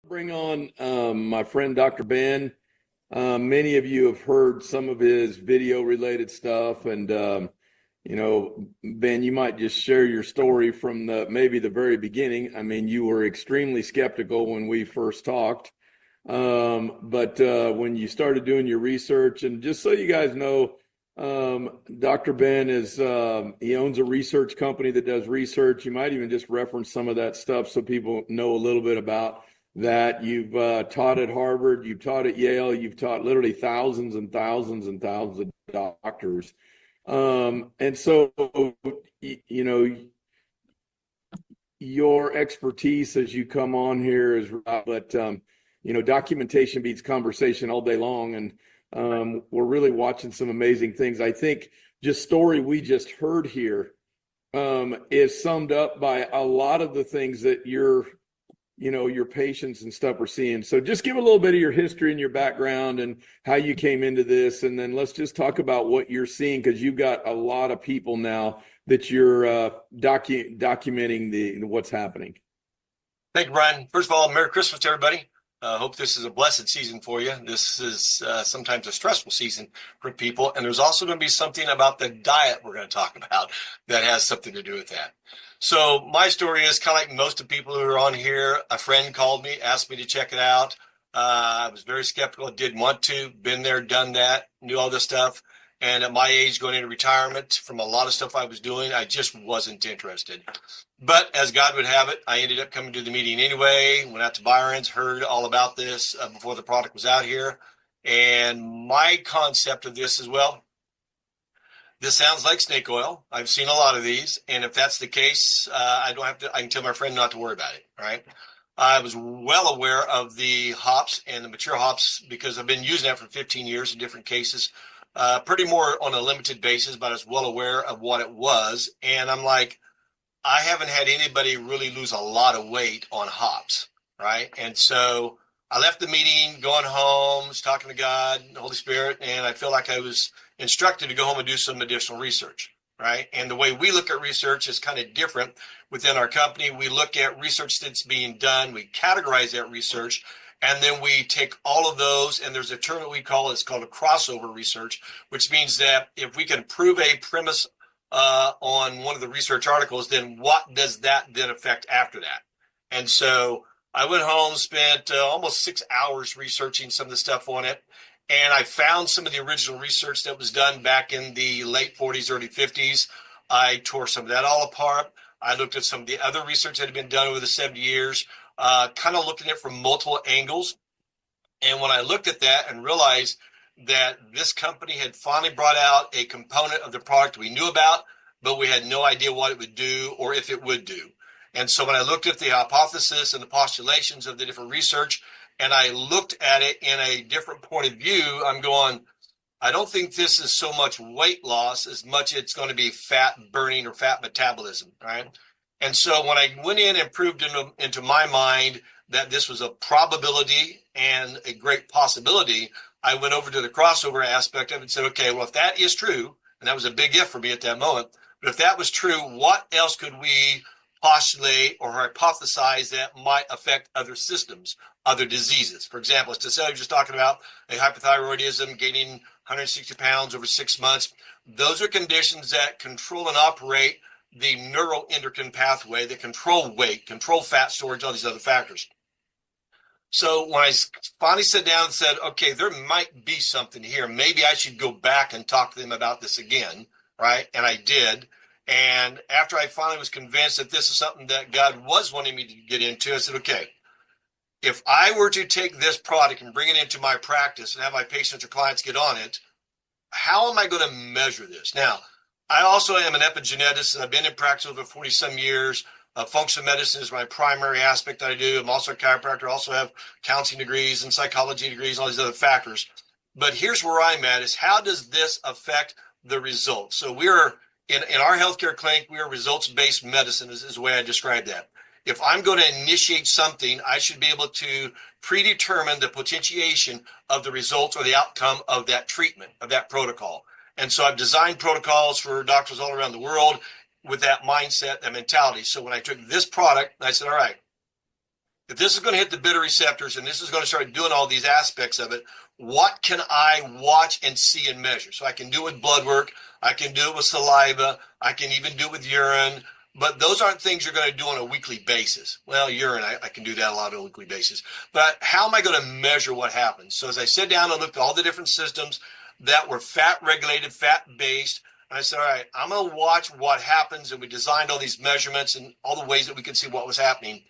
Bring on my friend Dr. Ben. Many of you have heard some of his video related stuff, and Ben, you might just share your story from maybe the very beginning. I mean, you were extremely skeptical when we first talked, but when you started doing your research, and just so you guys know, Dr. Ben is he owns a research company that does research. You might even just reference some of that stuff so people know a little bit about that. You've taught at Harvard, you've taught at Yale, you've taught literally thousands and thousands and thousands of doctors. And so, you know, your expertise as you come on here is, but, documentation beats conversation all day long. And we're really watching some amazing things. I think just story we just heard here is summed up by a lot of the things that your patients and stuff are seeing. So just give a little bit of your history and your background and how you came into this. And then let's just talk about what you're seeing, because you've got a lot of people now that you're documenting what's happening. Thank you, Brian. First of all, Merry Christmas to everybody. Hope this is a blessed season for you. This is sometimes a stressful season for people. And there's also going to be something about the diet we're going to talk about that has something to do with that. So my story is kind of like most of the people who are on here. A friend called me, asked me to check it out. I was very skeptical, didn't want to, been there, done that, knew all this stuff. And at my age, going into retirement from a lot of stuff I was doing, I just wasn't interested. But as God would have it, I ended up coming to the meeting anyway, went out to Byron's, heard all about this before the product was out here. And my concept of this is, well, this sounds like snake oil. I've seen a lot of these. And if that's the case, I can tell my friend not to worry about it, right? I was well aware of the hops and the mature hops because I've been using that for 15 years in different cases, pretty more on a limited basis, but I was well aware of what it was. And I'm like, I haven't had anybody really lose a lot of weight on hops, right? And so I left the meeting, going home, was talking to God, the Holy Spirit, and I feel like I was instructed to go home and do some additional research, right? And the way we look at research is kind of different within our company. We look at research that's being done, we categorize that research, and then we take all of those, and there's a term that we call, it's called a crossover research, which means that if we can prove a premise on one of the research articles, then what does that then affect after that? And so I went home, spent almost 6 hours researching some of the stuff on it. And I found some of the original research that was done back in the late 40s, early 50s. I tore some of that all apart. I looked at some of the other research that had been done over the 70 years, kind of looking at it from multiple angles. And when I looked at that and realized that this company had finally brought out a component of the product we knew about, but we had no idea what it would do or if it would do. And so when I looked at the hypothesis and the postulations of the different research, and I looked at it in a different point of view, I'm going, I don't think this is so much weight loss as much it's going to be fat burning or fat metabolism, right? And so when I went in and proved into my mind that this was a probability and a great possibility, I went over to the crossover aspect of it and said, okay, well, if that is true, and that was a big if for me at that moment, but if that was true, what else could we postulate or hypothesize that might affect other systems, other diseases? For example, as Tasselli was just talking about a hypothyroidism, gaining 160 pounds over 6 months. Those are conditions that control and operate the neuroendocrine pathway that control weight, control fat storage, all these other factors. So when I finally sat down and said, okay, there might be something here, maybe I should go back and talk to them about this again, right? And I did. And after I finally was convinced that this is something that God was wanting me to get into, I said, okay, if I were to take this product and bring it into my practice and have my patients or clients get on it, how am I going to measure this? Now, I also am an epigeneticist, and I've been in practice over 40 some years. Functional medicine is my primary aspect that I do. I'm also a chiropractor, also have counseling degrees and psychology degrees, all these other factors. But here's where I'm at is how does this affect the results? So we're in our healthcare clinic, we are results-based medicine is the way I describe that. If I'm going to initiate something, I should be able to predetermine the potentiation of the results or the outcome of that treatment, of that protocol. And so I've designed protocols for doctors all around the world with that mindset, that mentality. So when I took this product, I said, all right, if this is going to hit the bitter receptors and this is going to start doing all these aspects of it, what can I watch and see and measure? So I can do it with blood work. I can do it with saliva. I can even do it with urine. But those aren't things you're going to do on a weekly basis. Well, urine, I can do that a lot on a weekly basis. But how am I going to measure what happens? So as I sat down and looked at all the different systems that were fat regulated, fat based, and I said, all right, I'm going to watch what happens. And we designed all these measurements and all the ways that we could see what was happening.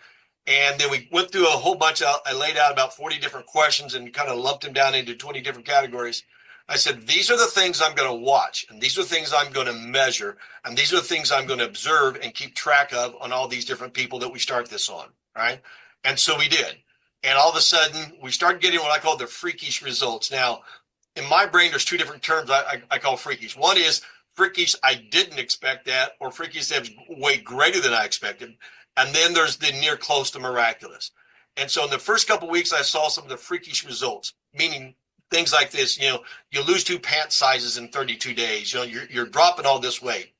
And then we went through a whole bunch of, I laid out about 40 different questions and kind of lumped them down into 20 different categories. I said, these are the things I'm going to watch, and these are the things I'm going to measure, and these are the things I'm going to observe and keep track of on all these different people that we start this on, right? And so we did. And all of a sudden, we started getting what I call the freakish results. Now, in my brain, there's two different terms I call freakish. One is freakish, I didn't expect that, or freakish that was way greater than I expected. And then there's the near close to miraculous. And so in the first couple of weeks, I saw some of the freakish results, meaning things like this, you lose 2 pant sizes in 32 days, you're dropping all this weight.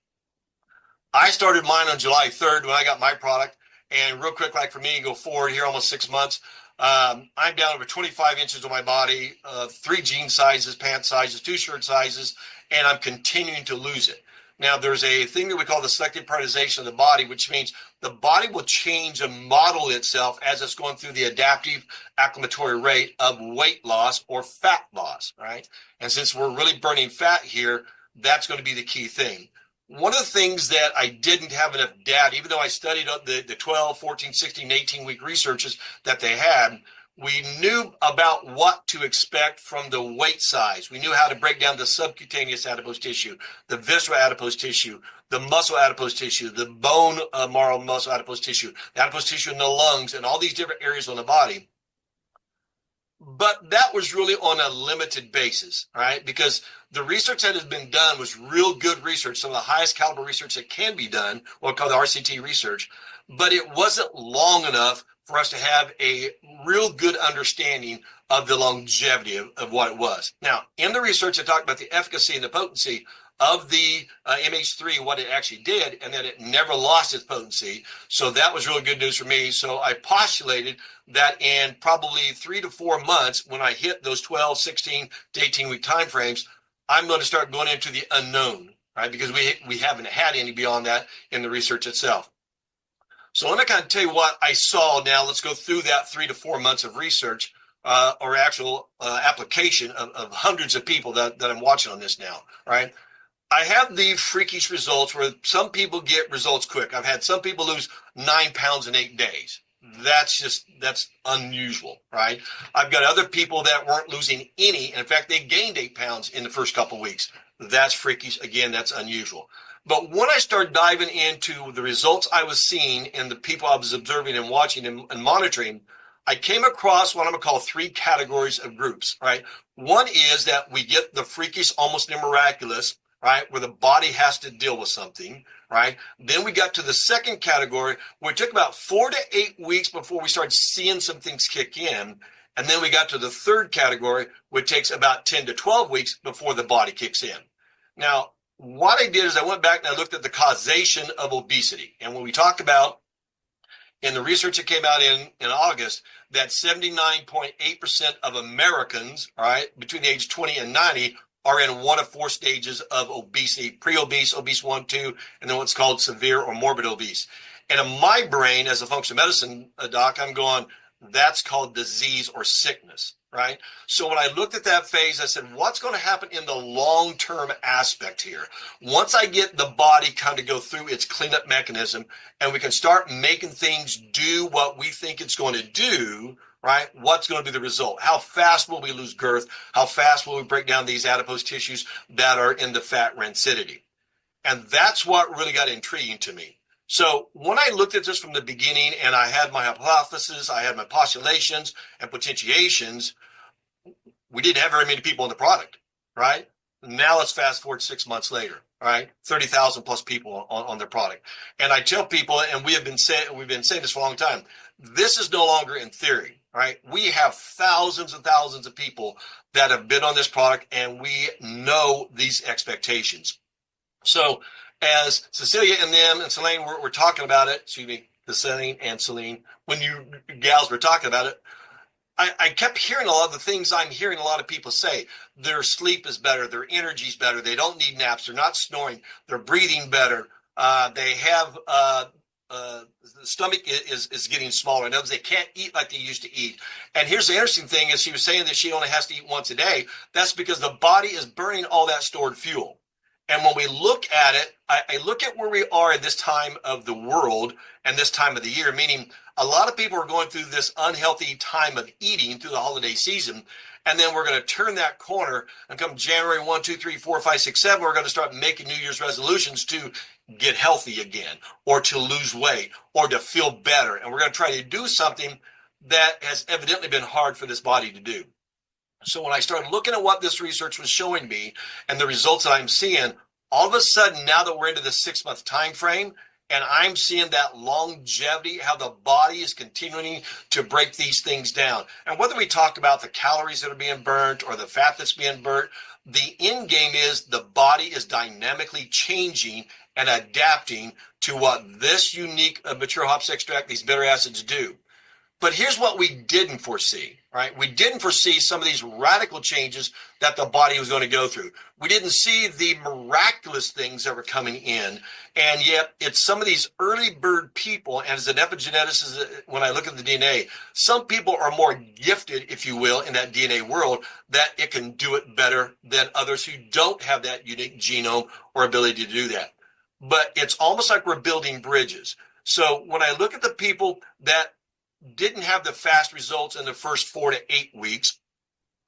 I started mine on July 3rd when I got my product. And real quick, like for me, go forward here almost 6 months. I'm down over 25 inches on my body, 3 jean sizes, pant sizes, 2 shirt sizes, and I'm continuing to lose it. Now, there's a thing that we call the selective prioritization of the body, which means the body will change and model itself as it's going through the adaptive acclimatory rate of weight loss or fat loss, right? And since we're really burning fat here, that's going to be the key thing. One of the things that I didn't have enough data, even though I studied the 12, 14, 16, 18-week researches that they had, we knew about what to expect from the weight size. We knew how to break down the subcutaneous adipose tissue, the visceral adipose tissue, the muscle adipose tissue, the bone marrow muscle adipose tissue, the adipose tissue in the lungs, and all these different areas on the body. But that was really on a limited basis, right? Because the research that has been done was real good research, some of the highest caliber research that can be done, what we call the RCT research, but it wasn't long enough for us to have a real good understanding of the longevity of what it was. Now, in the research, I talked about the efficacy and the potency of the MH3, what it actually did, and that it never lost its potency. So that was really good news for me. So I postulated that in probably 3 to 4 months, when I hit those 12, 16 to 18 week timeframes, I'm going to start going into the unknown, right? Because we haven't had any beyond that in the research itself. So let me kind of tell you what I saw. Now let's go through that 3 to 4 months of research or actual application of hundreds of people that I'm watching on this now, right? I have the freakish results where some people get results quick. I've had some people lose 9 pounds in 8 days. That's unusual, right? I've got other people that weren't losing any. And in fact, they gained 8 pounds in the first couple of weeks. That's freakish. Again, that's unusual. But when I started diving into the results I was seeing and the people I was observing and watching and monitoring, I came across what I'm going to call 3 categories of groups, right? One is that we get the freakish, almost miraculous, right, where the body has to deal with something, right? Then we got to the second category, where it took about 4 to 8 weeks before we started seeing some things kick in. And then we got to the third category, which takes about 10 to 12 weeks before the body kicks in. Now, what I did is I went back and I looked at the causation of obesity. And when we talk about in the research that came out in August, that 79.8% of Americans, right, between the age 20 and 90 are in one of 4 stages of obesity: pre-obese, obese 1, 2, and then what's called severe or morbid obese. And in my brain, as a functional medicine doc, I'm going, that's called disease or sickness, right? So when I looked at that phase, I said, what's going to happen in the long-term aspect here? Once I get the body kind of go through its cleanup mechanism and we can start making things do what we think it's going to do, right? What's going to be the result? How fast will we lose girth? How fast will we break down these adipose tissues that are in the fat rancidity? And that's what really got intriguing to me. So when I looked at this from the beginning and I had my hypothesis, I had my postulations and potentiations, we didn't have very many people on the product, right? Now let's fast forward 6 months later, right? 30,000 plus people on their product. And I tell people, and we've been saying this for a long time, this is no longer in theory, right? We have thousands and thousands of people that have been on this product and we know these expectations. So as Cecilia and them and Selene were talking about it, excuse me, theanine and Selene, when you gals were talking about it, I kept hearing a lot of the things I'm hearing a lot of people say. Their sleep is better. Their energy's better. They don't need naps. They're not snoring. They're breathing better. They have the stomach is getting smaller. In other words, they can't eat like they used to eat. And here's the interesting thing is she was saying that she only has to eat once a day. That's because the body is burning all that stored fuel. And when we look at it, I look at where we are at this time of the world and this time of the year, meaning a lot of people are going through this unhealthy time of eating through the holiday season. And then we're going to turn that corner and come January 1, 2, 3, 4, 5, 6, 7, we're going to start making New Year's resolutions to get healthy again, or to lose weight, or to feel better. And we're going to try to do something that has evidently been hard for this body to do. So when I started looking at what this research was showing me and the results that I'm seeing, all of a sudden, now that we're into the 6-month time frame, and I'm seeing that longevity, how the body is continuing to break these things down. And whether we talk about the calories that are being burnt or the fat that's being burnt, the end game is the body is dynamically changing and adapting to what this unique mature hops extract, these bitter acids do. But here's what we didn't foresee, right? We didn't foresee some of these radical changes that the body was going to go through. We didn't see the miraculous things that were coming in. And yet it's some of these early bird people, and as an epigeneticist, when I look at the DNA, some people are more gifted, if you will, in that DNA world, that it can do it better than others who don't have that unique genome or ability to do that. But it's almost like we're building bridges. So when I look at the people that didn't have the fast results in the first 4 to 8 weeks,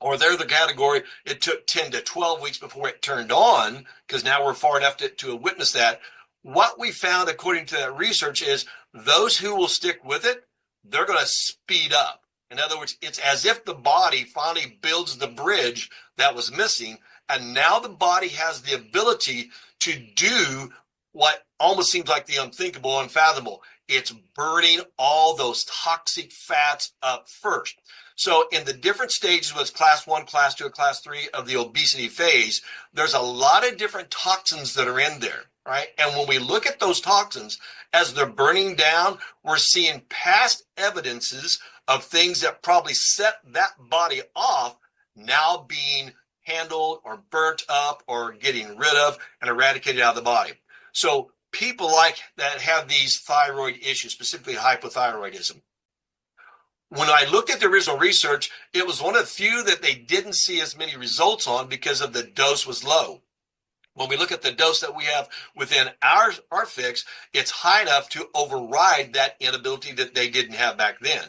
or they're the category it took 10 to 12 weeks before it turned on, because now we're far enough to witness that. What we found, according to that research, is those who will stick with it, they're going to speed up. In other words, it's as if the body finally builds the bridge that was missing, and now the body has the ability to do what almost seems like the unthinkable, unfathomable. It's burning all those toxic fats up first. So in the different stages, whether it's class 1, class 2, or class 3 of the obesity phase, there's a lot of different toxins that are in there, right? And when we look at those toxins, as they're burning down, we're seeing past evidences of things that probably set that body off now being handled or burnt up or getting rid of and eradicated out of the body. So people like that have these thyroid issues, specifically hypothyroidism. When I looked at the original research, it was one of the few that they didn't see as many results on because of the dose was low. When we look at the dose that we have within our fix, it's high enough to override that inability that they didn't have back then.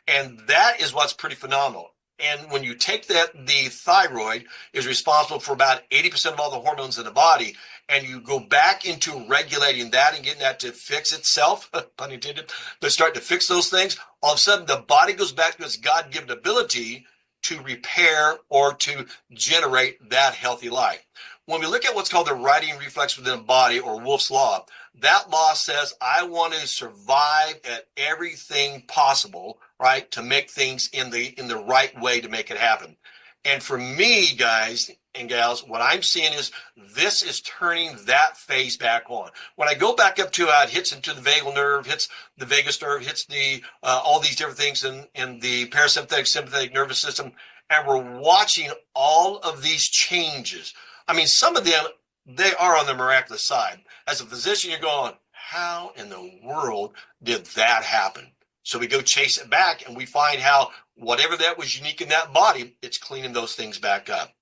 And that is what's pretty phenomenal. And when you take that, the thyroid is responsible for about 80% of all the hormones in the body, and you go back into regulating that and getting that to fix itself, pun intended, to start to fix those things, all of a sudden the body goes back to its God-given ability to repair or to generate that healthy life. When we look at what's called the righting reflex within the body, or Wolff's Law, that law says I want to survive at everything possible, right, to make things in the right way to make it happen. And for me, guys and gals, what I'm seeing is this is turning that phase back on. When I go back up to it hits into the vagal nerve, hits the vagus nerve, hits the all these different things in the parasympathetic, sympathetic nervous system, and we're watching all of these changes. I mean, some of them, they are on the miraculous side. As a physician, you're going, how in the world did that happen? So we go chase it back, and we find how whatever that was unique in that body, it's cleaning those things back up.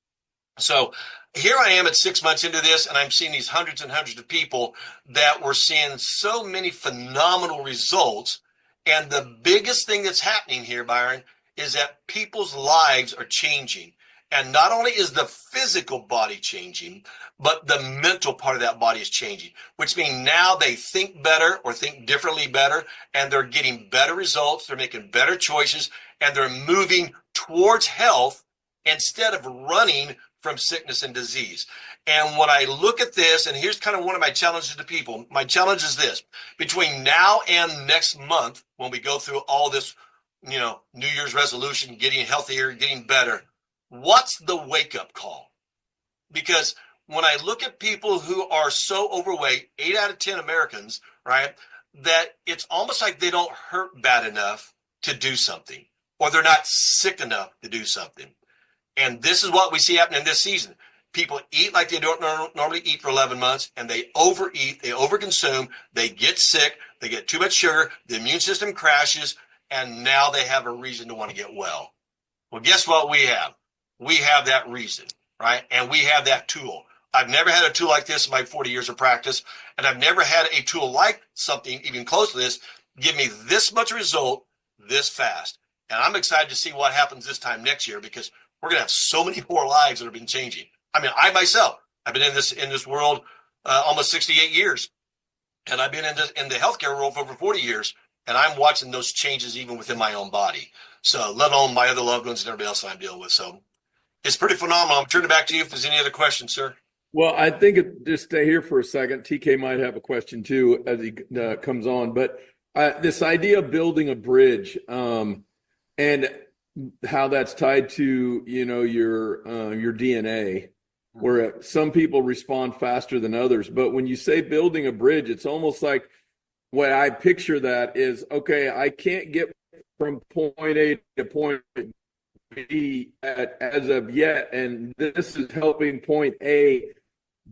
So here I am at 6 months into this, and I'm seeing these hundreds and hundreds of people that were seeing so many phenomenal results. And the biggest thing that's happening here, Byron, is that people's lives are changing. And not only is the physical body changing, but the mental part of that body is changing, which means now they think better or think differently better, and they're getting better results. They're making better choices, and they're moving towards health instead of running from sickness and disease. And when I look at this, and here's kind of one of my challenges to people, my challenge is this: between now and next month, when we go through all this, New Year's resolution, getting healthier, getting better, what's the wake-up call? Because when I look at people who are so overweight, 8 out of 10 Americans, right, that it's almost like they don't hurt bad enough to do something, or they're not sick enough to do something. And this is what we see happening this season. People eat like they don't normally eat for 11 months, and they overeat, they overconsume, they get sick, they get too much sugar, the immune system crashes, and now they have a reason to want to get well. Well, guess what we have? We have that reason, right? And we have that tool. I've never had a tool like this in my 40 years of practice, and I've never had a tool like something even close to this give me this much result this fast. And I'm excited to see what happens this time next year, because we're going to have so many more lives that have been changing. I mean, I myself, I've been in this world almost 68 years, and I've been in the healthcare world for over 40 years, and I'm watching those changes even within my own body. So let alone my other loved ones and everybody else that I'm dealing with. So it's pretty phenomenal. I'm turning it back to you if there's any other questions, sir. Well, I think just stay here for a second. TK might have a question too as he comes on, but this idea of building a bridge and how that's tied to, you know, your DNA, where some people respond faster than others. But when you say building a bridge, it's almost like what I picture that is, okay, I can't get from point A to point B as of yet, and this is helping point A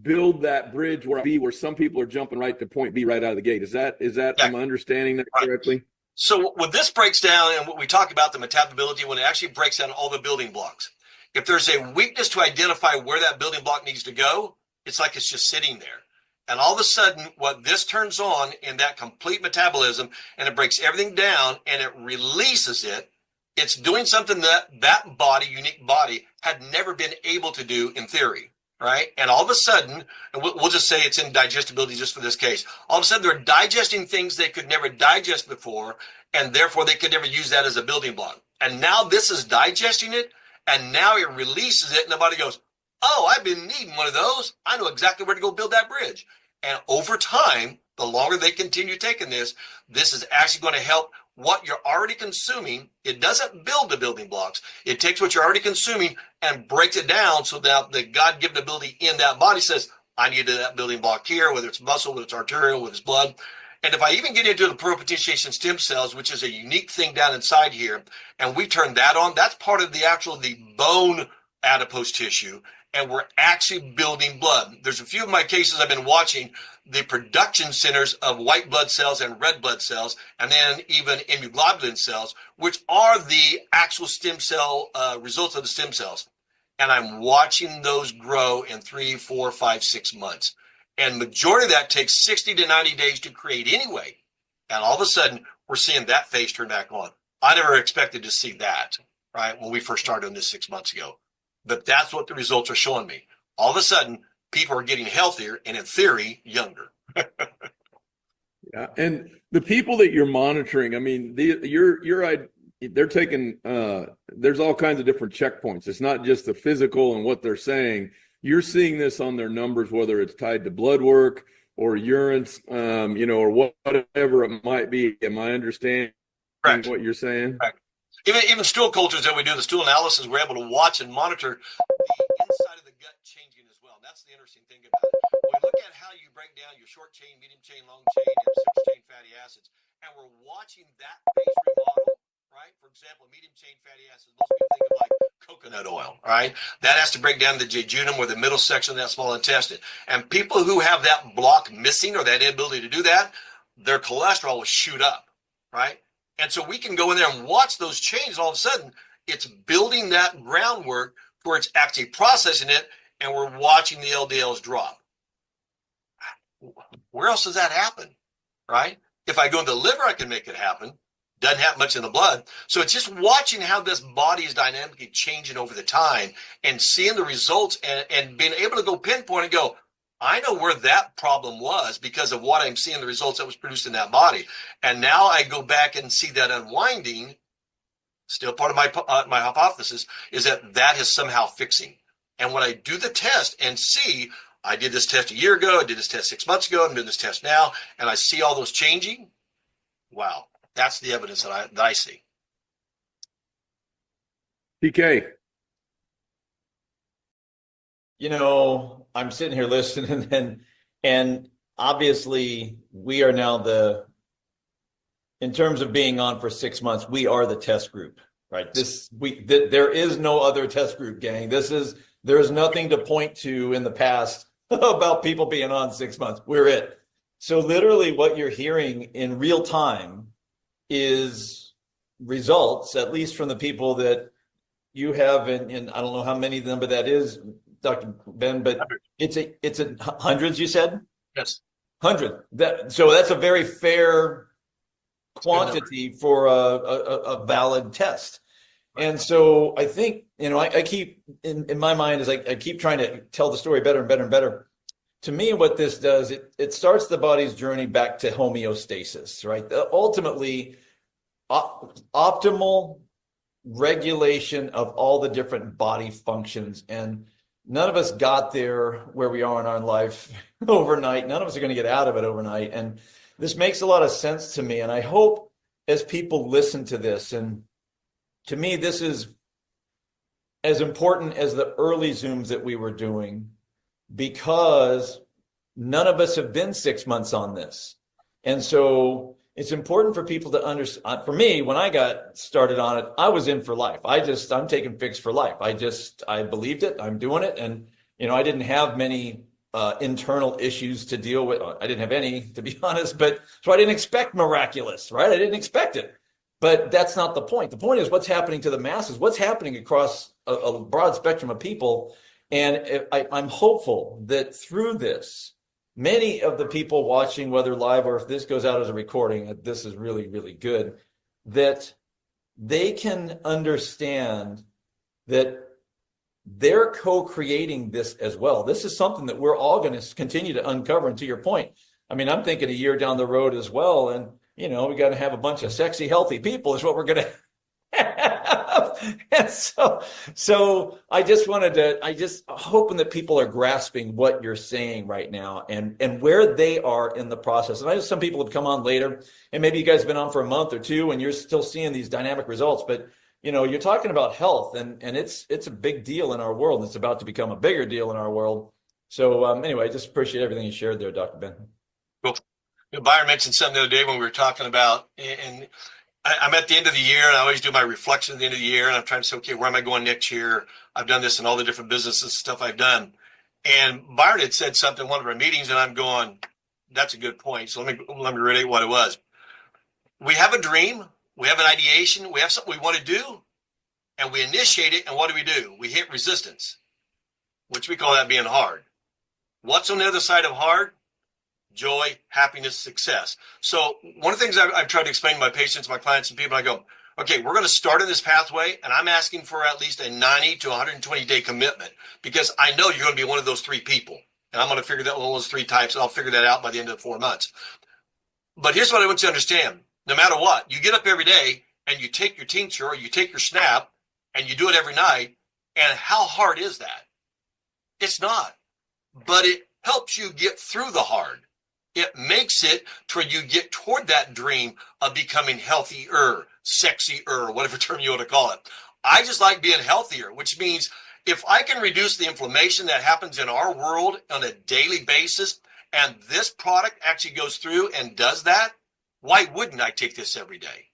build that bridge where some people are jumping right to point B right out of the gate. Is that Yeah. Am I understanding that correctly? So when this breaks down, and what we talk about the metabolity, when it actually breaks down all the building blocks, if there's a weakness to identify where that building block needs to go, it's like it's just sitting there. And all of a sudden, what this turns on in that complete metabolism, and it breaks everything down and it releases it, it's doing something that body, unique body, had never been able to do in theory, right? And all of a sudden, and we'll just say it's in digestibility just for this case, all of a sudden they're digesting things they could never digest before, and therefore they could never use that as a building block. And now this is digesting it, and now it releases it, and the body goes, oh, I've been needing one of those. I know exactly where to go build that bridge. And over time, the longer they continue taking this is actually going to help what you're already consuming. It doesn't build the building blocks. It takes what you're already consuming and breaks it down so that the God-given ability in that body says, I need that building block here, whether it's muscle, whether it's arterial, whether it's blood. And if I even get into the pluripotentiation stem cells, which is a unique thing down inside here, and we turn that on, that's part of the bone adipose tissue, and we're actually building blood. There's a few of my cases I've been watching the production centers of white blood cells and red blood cells, and then even immunoglobulin cells, which are the actual stem cell results of the stem cells. And I'm watching those grow in 3, 4, 5, 6 months. And majority of that takes 60 to 90 days to create anyway. And all of a sudden, we're seeing that phase turn back on. I never expected to see that, right, when we first started on this 6 months ago. But that's what the results are showing me. All of a sudden, people are getting healthier and, in theory, younger. Yeah, and the people that you're monitoring, I mean, they're taking. There's all kinds of different checkpoints. It's not just the physical and what they're saying. You're seeing this on their numbers, whether it's tied to blood work or urine, or whatever it might be. Am I understanding Correct. What you're saying? Correct. Even stool cultures that we do, the stool analysis, we're able to watch and monitor the inside of the gut changing as well. And that's the interesting thing about it. When we look at how you break down your short chain, medium chain, long chain, and surface chain fatty acids, and we're watching that phase remodel, right? For example, medium chain fatty acids, most people think of like coconut oil, right? That has to break down the jejunum, or the middle section of that small intestine. And people who have that block missing, or that inability to do that, their cholesterol will shoot up, right? And so we can go in there and watch those changes. All of a sudden, it's building that groundwork where it's actually processing it, and we're watching the LDLs drop. Where else does that happen, right? If I go in the liver, I can make it happen. Doesn't happen much in the blood. So it's just watching how this body is dynamically changing over the time and seeing the results and being able to go pinpoint and go, I know where that problem was because of what I'm seeing, the results that was produced in that body. And now I go back and see that unwinding, still part of my hypothesis, is that is somehow fixing. And when I do the test and see, I did this test a year ago, I did this test 6 months ago, I'm doing this test now, and I see all those changing, wow, that's the evidence that I see. PK. I'm sitting here listening, and obviously we are now the in terms of being on for 6 months, we are the test group, right? There is no other test group, gang. There's nothing to point to in the past about people being on 6 months. We're it. So literally what you're hearing in real time is results, at least from the people that you have, and I don't know how many of them, but that is, Dr. Ben, but it's a hundreds, you said? Yes. 100. So that's a very fair quantity for a valid test. And so I think, I keep in my mind is I keep trying to tell the story better and better and better. To me, what this does, it starts the body's journey back to homeostasis, right? Ultimately, optimal regulation of all the different body functions. And none of us got there where we are in our life overnight. None of us are going to get out of it overnight. And this makes a lot of sense to me. And I hope as people listen to this, and to me, this is as important as the early Zooms that we were doing, because none of us have been 6 months on this. And so it's important for people to understand. For me, when I got started on it, I was in for life. I'm taking Fix for life. I believed it. I'm doing it. And, I didn't have many internal issues to deal with. I didn't have any, to be honest, so I didn't expect miraculous, right? I didn't expect it. But that's not the point. The point is what's happening to the masses, what's happening across a broad spectrum of people. And I'm hopeful that through this, many of the people watching, whether live or if this goes out as a recording, this is really, really good, that they can understand that they're co-creating this as well. This is something that we're all going to continue to uncover. And to your point, I mean, I'm thinking a year down the road as well. And, we got to have a bunch of sexy, healthy people is what we're going to have. And so I just hoping that people are grasping what you're saying right now and where they are in the process. And I know some people have come on later, and maybe you guys have been on for a month or two and you're still seeing these dynamic results, but you're talking about health and it's a big deal in our world. It's about to become a bigger deal in our world. So anyway, I just appreciate everything you shared there, Dr. Ben. Cool. Byron mentioned something the other day when we were talking about, and I'm at the end of the year, and I always do my reflection at the end of the year, and I'm trying to say, okay, where am I going next year? I've done this in all the different businesses and stuff I've done. And Byron had said something in one of our meetings, and I'm going, that's a good point. So let me relate what it was. We have a dream, we have an ideation, we have something we want to do, and we initiate it, and what do? We hit resistance, which we call that being hard. What's on the other side of hard? Joy, happiness, success. So one of the things I've tried to explain to my patients, my clients, and people, I go, okay, we're going to start in this pathway, and I'm asking for at least a 90 to 120-day commitment, because I know you're going to be one of those three people, and I'm going to figure that one of those three types, and I'll figure that out by the end of the 4 months. But here's what I want you to understand. No matter what, you get up every day, and you take your tincture, or you take your snap, and you do it every night, and how hard is that? It's not, but it helps you get through the hard. It makes it to where you get toward that dream of becoming healthier, sexier, whatever term you want to call it. I just like being healthier, which means if I can reduce the inflammation that happens in our world on a daily basis, and this product actually goes through and does that, why wouldn't I take this every day?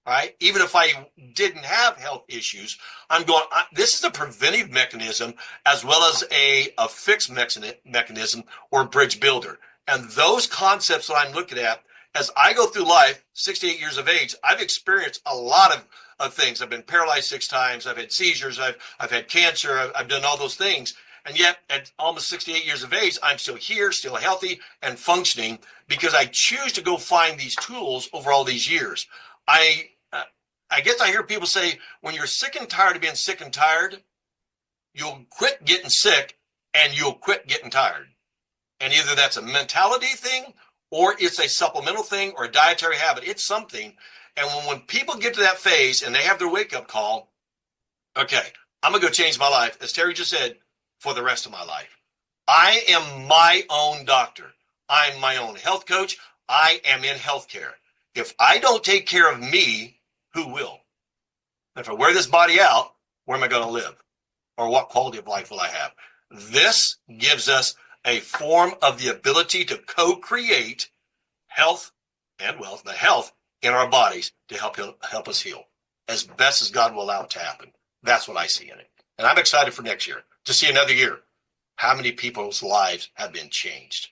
Right? Even if I didn't have health issues, I'm going, this is a preventive mechanism as well as a fixed mechanism or bridge builder. And those concepts that I'm looking at, as I go through life, 68 years of age, I've experienced a lot of things. I've been paralyzed 6 times. I've had seizures. I've had cancer. I've done all those things. And yet at almost 68 years of age, I'm still here, still healthy and functioning because I choose to go find these tools over all these years. I guess I hear people say, when you're sick and tired of being sick and tired, you'll quit getting sick and you'll quit getting tired. And either that's a mentality thing or it's a supplemental thing or a dietary habit. It's something. And when people get to that phase and they have their wake-up call, okay, I'm going to go change my life, as Terry just said, for the rest of my life. I am my own doctor. I'm my own health coach. I am in healthcare. If I don't take care of me, who will? If I wear this body out, where am I going to live? Or what quality of life will I have? This gives us a form of the ability to co-create health and wealth, but health in our bodies to help us heal as best as God will allow it to happen. That's what I see in it. And I'm excited for next year to see another year. How many people's lives have been changed?